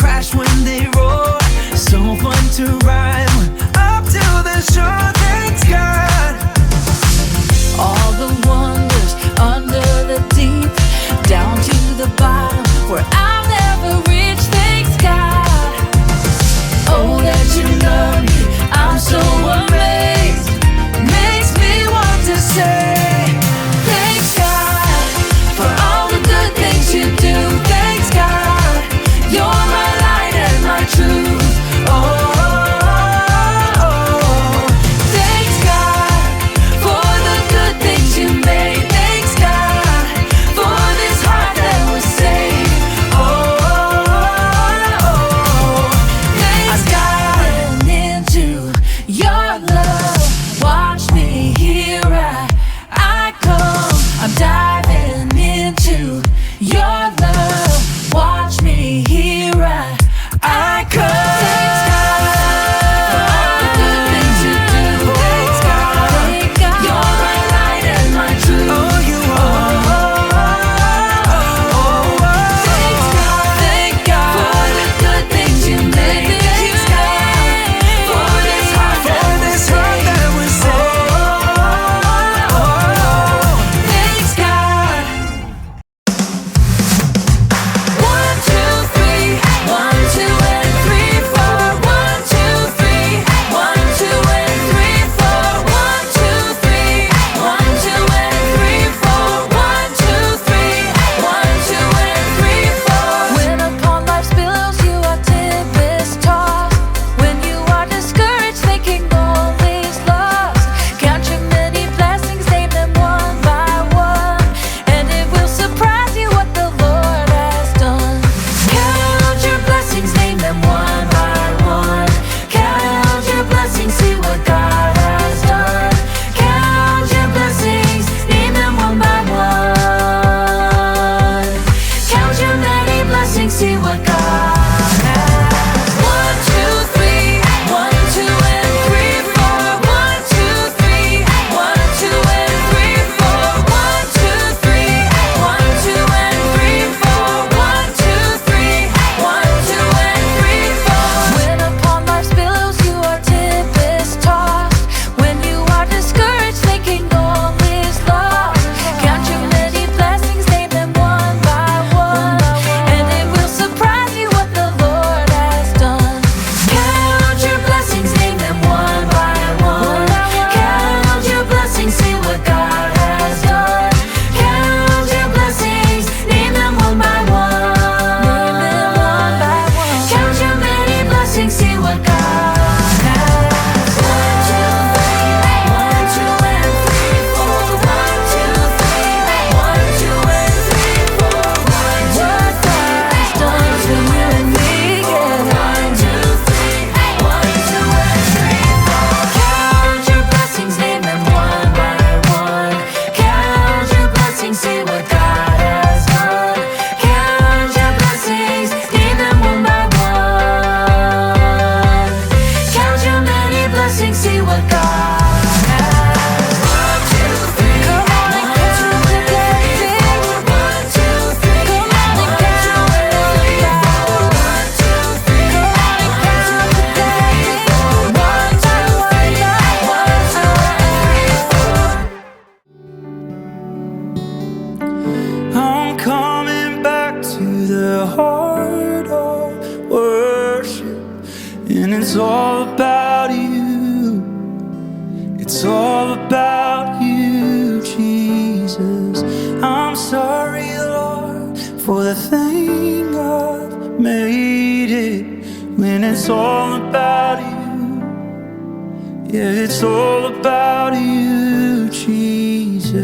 crash when they roar. So fun to ride one up to the shore. Thanks God. All the wonders under the deep, down to the bottom where I'll never reach. Thanks God. Oh, that you love me, I'm so amazed. Makes me want to say thanks God for all the good things you do. Thanks God, you're my light and my truth. Thanks God for the good things you made. Thanks God for this heart that was saved. Thanks God. Into your love, watch me, here I come. I'm diving into your love, watch me, here I come. Thanks God for all the good things you do. Thanks God, you're my light and my truth. Oh, you are. Thanks God, thank God for the good things you made. Thanks God for this heart that was saved. Thanks God. 1, 2, 3, 1, 2, and 3, 4. 1, 2, 3, 1, 2, and 3, 4. 1, 2, 3, 1, 2, and 3, 4. 1, 2, 3, 1, 2, and 3, 4. When upon life's billows you are tempest tossed, when you are discouraged, thinking all is lost, count your many blessings, name them one by one, and it will surprise you what the Lord has done. Count your blessings, name them one by one. Count your blessings, see what God has done. Count your blessings, name them one by one. Count your many blessings, see what God has. 1, 2, 3, 1, 2, and 3, 4. 1, 2, 3, 1, 2, and 3, 4. 1, 2, 3, 1, 2, and 3, 4. 1, 2, 3, 1, 2, and 3, 4. When upon life's billows you are tempest tossed, when you are discouraged, thinking all is lost, count your many blessings, name them one by one, and it will surprise you what the Lord has done. Count your blessings, name them one by one. Count your blessings, see what God has done. Count your blessings, name them one by one. Count your many blessings, see what God has. 1, 2, 3, 1, 2, and 3, 4. 1, 2, 3, 1, 2, and 3, 4. 1, 2, 3, God's done to you and me. 1, 2, 3, 1, 2, and 3, 4. Count your blessings, name them one by one. Count your blessings, see what God has done. Count your blessings, name them one by one. Count your many blessings, see what God has. 1, 2, 3, come on and count your blessings. 1, 2, 3, come on and count your blessings. 1, 2, 3, come on and count your blessings. 1, 2, 3, 1, 2, 3, 4. I'm coming back to the heart of worship, and it's all about you. It's all about you, Jesus. I'm sorry, Lord, for the thing I've made it, when it's all about you. Yeah, it's all about you, Jesus.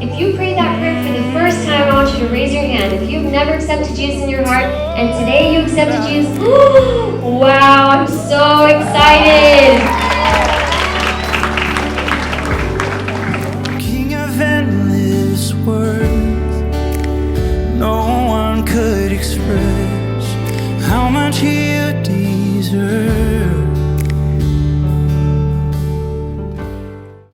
If you prayed that prayer for the first time, I want you to raise your hand. If you've never accepted Jesus in your heart, and today you accepted Jesus, wow, I'm so excited. King of endless worth, no one could express how much He